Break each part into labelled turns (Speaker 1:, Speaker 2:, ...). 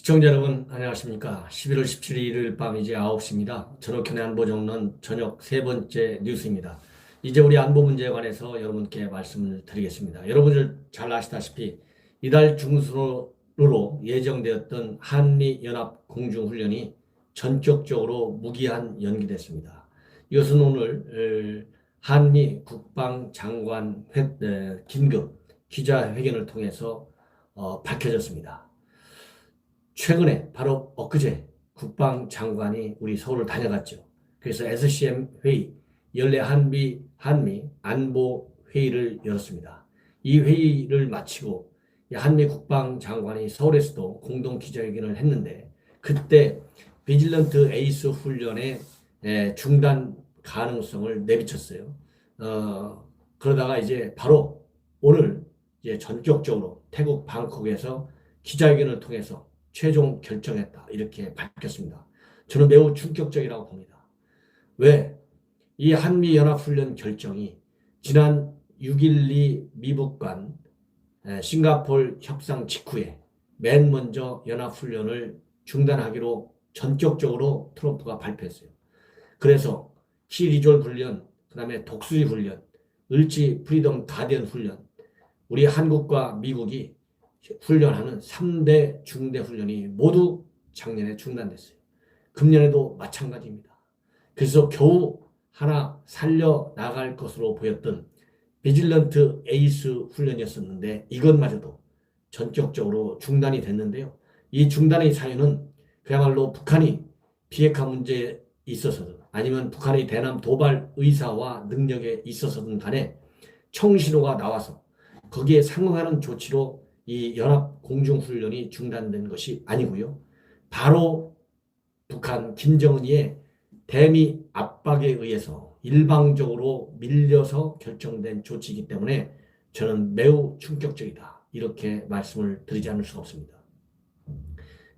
Speaker 1: 시청자 여러분 안녕하십니까. 11월 17일 일요일 밤 이제 9시입니다. 전옥현의 안보정론 저녁 세 번째 뉴스입니다. 이제 우리 안보 문제에 관해서 여러분께 말씀을 드리겠습니다. 여러분들 잘 아시다시피 이달 중순으로 예정되었던 한미연합 공중훈련이 전격적으로 무기한 연기됐습니다. 이것은 오늘 한미 국방장관 긴급 기자회견을 통해서 밝혀졌습니다. 최근에 바로 엊그제 국방장관이 우리 서울을 다녀갔죠. 그래서 SCM 회의, 연례 한미 안보 회의를 열었습니다. 이 회의를 마치고 한미 국방장관이 서울에서도 공동 기자회견을 했는데 그때 비질런트 에이스 훈련의 중단 가능성을 내비쳤어요. 그러다가 이제 바로 오늘 이제 전격적으로 태국 방콕에서 기자회견을 통해서 최종 결정했다 이렇게 밝혔습니다. 저는 매우 충격적이라고 봅니다. 왜? 이 한미연합훈련 결정이 지난 6.12 미북 간 싱가포르 협상 직후에 맨 먼저 연합훈련을 중단하기로 전격적으로 트럼프가 발표했어요. 그래서 키 리졸 훈련, 그 다음에 독수리 훈련, 을지 프리덤 가디언 훈련, 우리 한국과 미국이 훈련하는 3대 중대 훈련이 모두 작년에 중단됐어요. 금년에도 마찬가지입니다. 그래서 겨우 하나 살려나갈 것으로 보였던 비질런트 에이스 훈련이었었는데 이것마저도 전격적으로 중단이 됐는데요. 이 중단의 사유는 그야말로 북한이 비핵화 문제에 있어서든 아니면 북한의 대남 도발 의사와 능력에 있어서든 간에 청신호가 나와서 거기에 상응하는 조치로 이 연합 공중훈련이 중단된 것이 아니고요. 바로 북한 김정은이의 대미 압박에 의해서 일방적으로 밀려서 결정된 조치이기 때문에 저는 매우 충격적이다. 이렇게 말씀을 드리지 않을 수가 없습니다.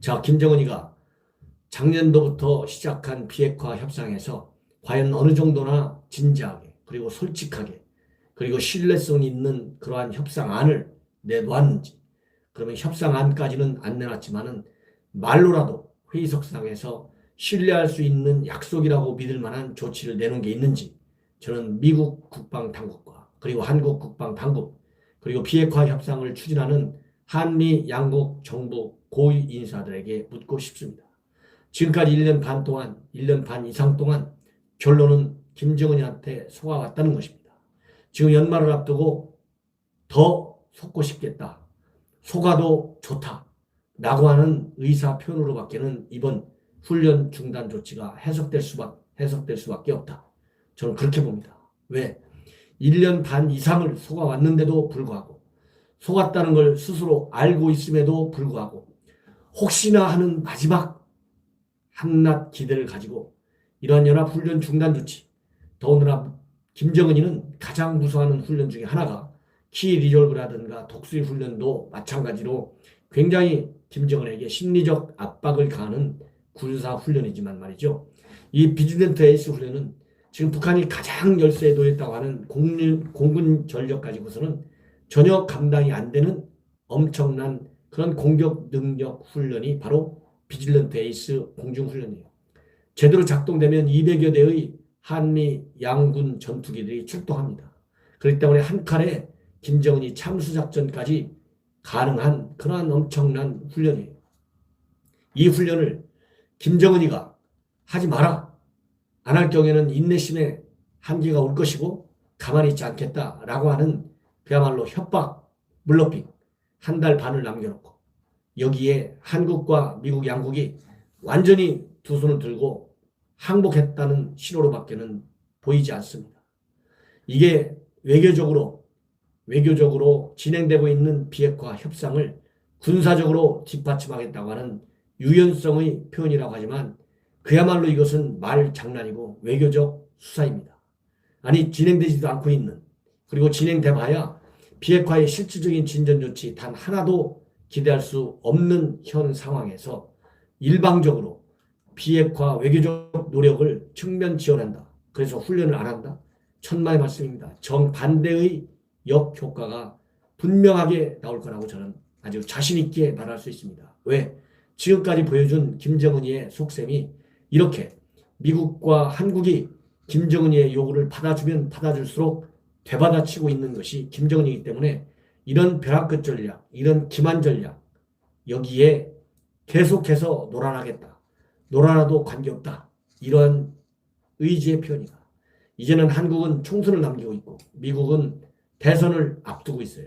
Speaker 1: 자, 김정은이가 작년도부터 시작한 비핵화 협상에서 과연 어느 정도나 진지하게 그리고 솔직하게 그리고 신뢰성 있는 그러한 협상안을 내놓았는지, 그러면 협상안까지는 안 내놨지만은 말로라도 회의석상에서 신뢰할 수 있는 약속이라고 믿을 만한 조치를 내놓은 게 있는지 저는 미국 국방당국과 그리고 한국 국방당국 그리고 비핵화 협상을 추진하는 한미 양국 정부 고위 인사들에게 묻고 싶습니다. 지금까지 1년 반 동안, 1년 반 이상 동안 결론은 김정은이한테 속아왔다는 것입니다. 지금 연말을 앞두고 더 속고 싶겠다. 속아도 좋다. 라고 하는 의사 표현으로밖에는 이번 훈련 중단 조치가 해석될 수밖에 없다. 저는 그렇게 봅니다. 왜? 1년 반 이상을 속아왔는데도 불구하고 속았다는 걸 스스로 알고 있음에도 불구하고 혹시나 하는 마지막 한낱 기대를 가지고 이러한 연합훈련 중단 조치, 더군다나 김정은이는 가장 무서워하는 훈련 중에 하나가 키 리졸브라든가 독수리 훈련도 마찬가지로 굉장히 김정은에게 심리적 압박을 가하는 군사 훈련이지만 말이죠. 이 비질런트 에이스 훈련은 지금 북한이 가장 열세에 놓였다고 하는 공군 전력 가지고서는 전혀 감당이 안 되는 엄청난 그런 공격 능력 훈련이 바로 비질런트 에이스 공중훈련이에요. 제대로 작동되면 200여 대의 한미 양군 전투기들이 출동합니다. 그렇기 때문에 한 칸에 김정은이 참수작전까지 가능한 그러한 엄청난 훈련이에요. 이 훈련을 김정은이가 하지 마라. 안 할 경우에는 인내심의 한계가 올 것이고 가만히 있지 않겠다라고 하는 그야말로 협박, 물러빙 한 달 반을 남겨놓고 여기에 한국과 미국 양국이 완전히 두 손을 들고 항복했다는 신호로밖에는 보이지 않습니다. 이게 외교적으로 진행되고 있는 비핵화 협상을 군사적으로 뒷받침하겠다고 하는 유연성의 표현이라고 하지만 그야말로 이것은 말 장난이고 외교적 수사입니다. 아니 진행되지도 않고 있는, 그리고 진행돼봐야 비핵화의 실질적인 진전 조치 단 하나도 기대할 수 없는 현 상황에서 일방적으로 비핵화 외교적 외교적 노력을 측면 지원한다. 그래서 훈련을 안 한다. 천만의 말씀입니다. 정반대의 역효과가 분명하게 나올 거라고 저는 아주 자신 있게 말할 수 있습니다. 왜? 지금까지 보여준 김정은이의 속셈이 이렇게 미국과 한국이 김정은이의 요구를 받아주면 받아줄수록 되받아치고 있는 것이 김정은이기 때문에 이런 벼락끝 전략, 이런 기만 전략, 여기에 계속해서 놀아나겠다. 놀아나도 관계없다. 이런 의지의 표현이다. 이제는 한국은 총선을 남기고 있고 미국은 대선을 앞두고 있어요.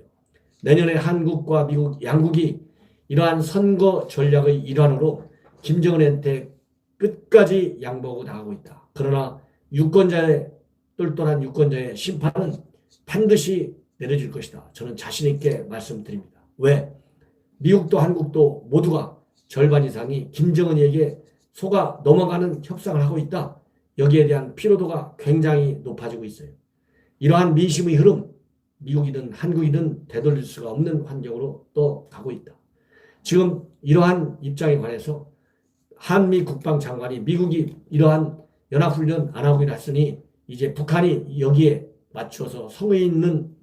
Speaker 1: 내년에 한국과 미국 양국이 이러한 선거 전략의 일환으로 김정은한테 끝까지 양보하고 나가고 있다. 그러나 똘똘한 유권자의 심판은 반드시 내려질 것이다. 저는 자신 있게 말씀드립니다. 왜? 미국도 한국도 모두가 절반 이상이 김정은에게 속아 넘어가는 협상을 하고 있다. 여기에 대한 피로도가 굉장히 높아지고 있어요. 이러한 민심의 흐름, 미국이든 한국이든 되돌릴 수가 없는 환경으로 또 가고 있다. 지금 이러한 입장에 관해서 한미 국방장관이 미국이 이러한 연합훈련 안 하고 있으니 이제 북한이 여기에 맞춰서 성의 있는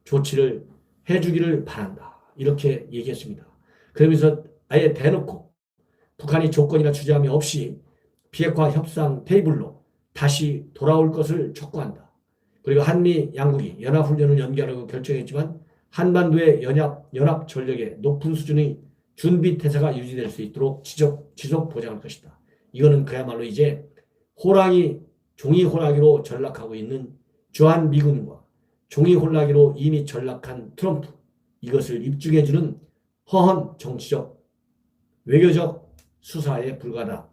Speaker 1: 조치를 해주기를 바란다. 이렇게 얘기했습니다. 그러면서 아예 대놓고 북한이 조건이나 주저함이 없이 비핵화 협상 테이블로 다시 돌아올 것을 촉구한다. 그리고 한미 양국이 연합훈련을 연기하려고 결정했지만 한반도의 연합 전력의 높은 수준의 준비 태세가 유지될 수 있도록 지속 보장할 것이다. 이거는 그야말로 이제 종이 호랑이로 전락하고 있는 주한 미군과 종이 호랑이로 이미 전락한 트럼프, 이것을 입증해주는 허언 정치적 외교적 수사에 불과하다.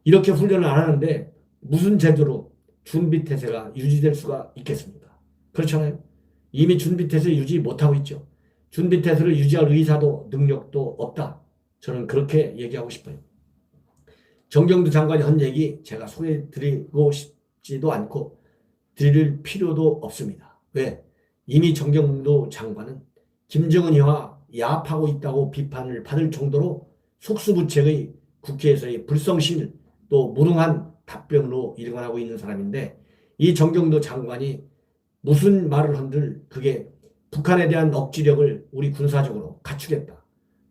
Speaker 1: 이렇게 훈련을 안 하는데 무슨 제도로 준비 태세가 유지될 수가 있겠습니까? 그렇잖아요. 이미 준비 태세 유지 못하고 있죠. 준비 태세를 유지할 의사도 능력도 없다. 저는 그렇게 얘기하고 싶어요. 정경두 장관이 한 얘기 제가 소개해드리고 싶지도 않고 드릴 필요도 없습니다. 왜? 이미 정경두 장관은 김정은이와 야합하고 있다고 비판을 받을 정도로 속수무책의 국회에서의 불성실 또 무능한 답변으로 일관하고 있는 사람인데 이 정경도 장관이 무슨 말을 한들 그게 북한에 대한 억지력을 우리 군사적으로 갖추겠다.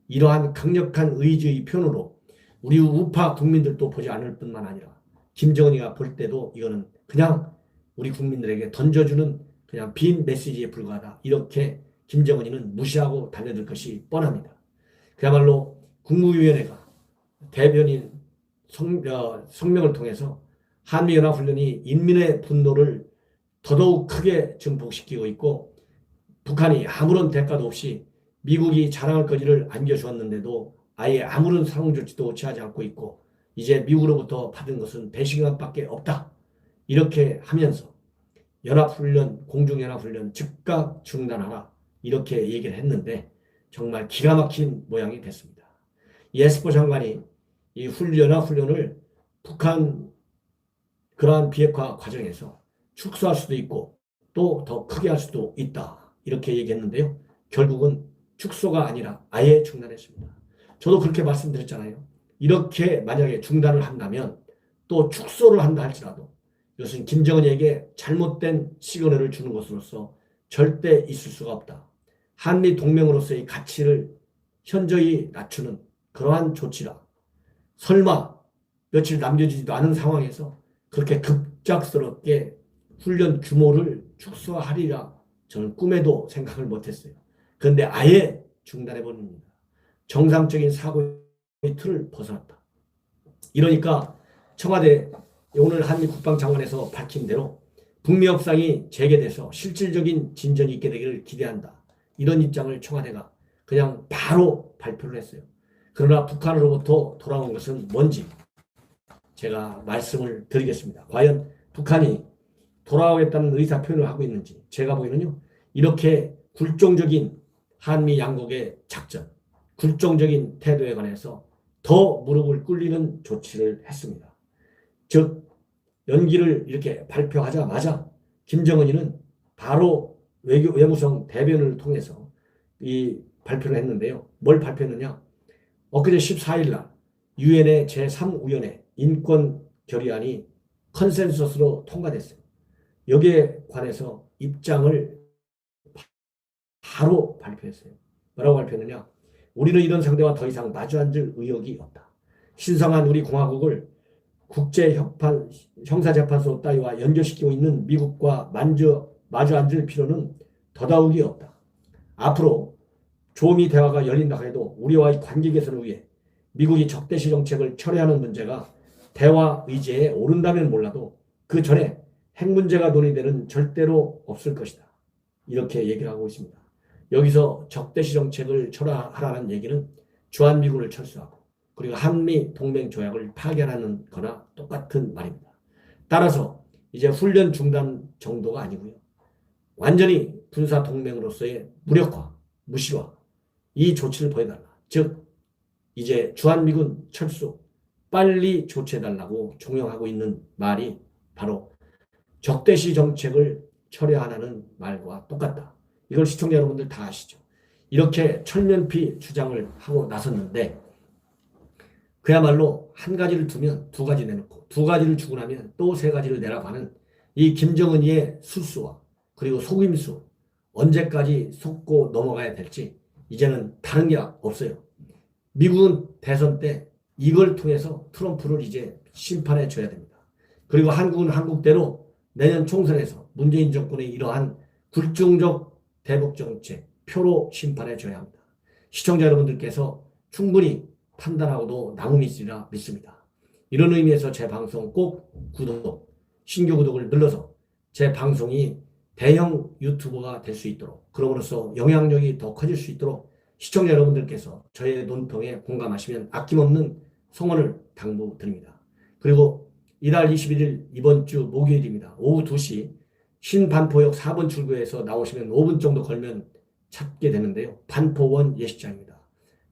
Speaker 1: 이러한 강력한 의지의 표현으로 우리 우파 국민들도 보지 않을 뿐만 아니라 김정은이가 볼 때도 이거는 그냥 우리 국민들에게 던져주는 그냥 빈 메시지에 불과하다. 이렇게 김정은이는 무시하고 달려들 것이 뻔합니다. 그야말로 국무위원회가 대변인 성명을 통해서 한미연합훈련이 인민의 분노를 더더욱 크게 증폭시키고 있고 북한이 아무런 대가도 없이 미국이 자랑할 거지를 안겨주었는데도 아예 아무런 상응조치도 취하지 않고 있고 이제 미국으로부터 받은 것은 배신감밖에 없다. 이렇게 하면서 연합훈련, 공중연합훈련 즉각 중단하라. 이렇게 얘기를 했는데 정말 기가 막힌 모양이 됐습니다. 이 에스퍼 장관이 이 연합훈련을 북한 그러한 비핵화 과정에서 축소할 수도 있고 또 더 크게 할 수도 있다. 이렇게 얘기했는데요. 결국은 축소가 아니라 아예 중단했습니다. 저도 그렇게 말씀드렸잖아요. 이렇게 만약에 중단을 한다면 또 축소를 한다 할지라도 이것은 김정은에게 잘못된 시그널을 주는 것으로서 절대 있을 수가 없다. 한미 동맹으로서의 가치를 현저히 낮추는 그러한 조치라. 설마 며칠 남겨지지도 않은 상황에서 그렇게 급작스럽게 훈련 규모를 축소하리라 저는 꿈에도 생각을 못했어요. 그런데 아예 중단해버립니다. 정상적인 사고의 틀을 벗어났다. 이러니까 청와대 오늘 한미 국방장관에서 밝힌 대로 북미 협상이 재개돼서 실질적인 진전이 있게 되기를 기대한다. 이런 입장을 청와대가 그냥 바로 발표를 했어요. 그러나 북한으로부터 돌아온 것은 뭔지 제가 말씀을 드리겠습니다. 과연 북한이 돌아오겠다는 의사 표현을 하고 있는지 제가 보기에는요. 이렇게 굴종적인 한미 양국의 작전, 굴종적인 태도에 관해서 더 무릎을 꿇리는 조치를 했습니다. 즉 연기를 이렇게 발표하자마자 김정은이는 바로 외무성 대변을 통해서 이 발표를 했는데요. 뭘 발표했느냐? 엊그제 14일 날 유엔의 제3위원회 인권 결의안이 컨센서스로 통과됐어요. 여기에 관해서 입장을 바로 발표했어요. 뭐라고 발표했느냐? 우리는 이런 상대와 더 이상 마주 앉을 의욕이 없다. 신성한 우리 공화국을 형사재판소 따위와 연결시키고 있는 미국과 마주 앉을 필요는 더더욱이 없다. 앞으로 조미 대화가 열린다 해도 우리와의 관계 개선을 위해 미국이 적대시 정책을 철회하는 문제가 대화 의제에 오른다면 몰라도 그 전에 핵 문제가 논의되는 절대로 없을 것이다. 이렇게 얘기를 하고 있습니다. 여기서 적대시 정책을 철회하라는 얘기는 주한미군을 철수하고 그리고 한미 동맹 조약을 파견하는 거나 똑같은 말입니다. 따라서 이제 훈련 중단 정도가 아니고요. 완전히 군사 동맹으로서의 무력화, 무시화 이 조치를 보여달라. 즉 이제 주한미군 철수 빨리 조치해달라고 종용하고 있는 말이 바로 적대시 정책을 철회하라는 말과 똑같다. 이걸 시청자 여러분들 다 아시죠. 이렇게 철면피 주장을 하고 나섰는데 그야말로 한 가지를 두면 두 가지 내놓고 두 가지를 주고 나면 또 세 가지를 내라고 하는 이 김정은이의 수수와 그리고 속임수 언제까지 속고 넘어가야 될지 이제는 다른 게 없어요. 미국은 대선 때 이걸 통해서 트럼프를 이제 심판해 줘야 됩니다. 그리고 한국은 한국대로 내년 총선에서 문재인 정권의 이러한 굴종적 대북 정책 표로 심판해 줘야 합니다. 시청자 여러분들께서 충분히 판단하고도 나무미시라 믿습니다. 이런 의미에서 제 방송 꼭 구독, 신규 구독을 눌러서 제 방송이 대형 유튜버가 될 수 있도록 그럼으로써 영향력이 더 커질 수 있도록 시청자 여러분들께서 저의 논평에 공감하시면 아낌없는 성원을 당부드립니다. 그리고 이달 21일 이번 주 목요일입니다. 오후 2시 신반포역 4번 출구에서 나오시면 5분 정도 걸면 찾게 되는데요. 반포원 예식장입니다.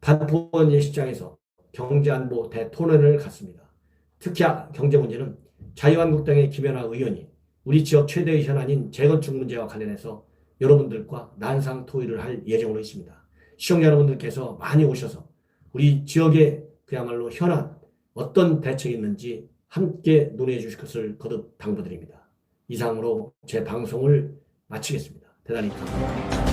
Speaker 1: 반포원 예식장에서 경제안보 대토론회를 갖습니다. 특히 경제 문제는 자유한국당의 김연아 의원이 우리 지역 최대의 현안인 재건축 문제와 관련해서 여러분들과 난상토의를 할 예정으로 있습니다. 시청자 여러분들께서 많이 오셔서 우리 지역의 그야말로 현안 어떤 대책이 있는지 함께 논의해 주실 것을 거듭 당부드립니다. 이상으로 제 방송을 마치겠습니다. 대단히 감사합니다.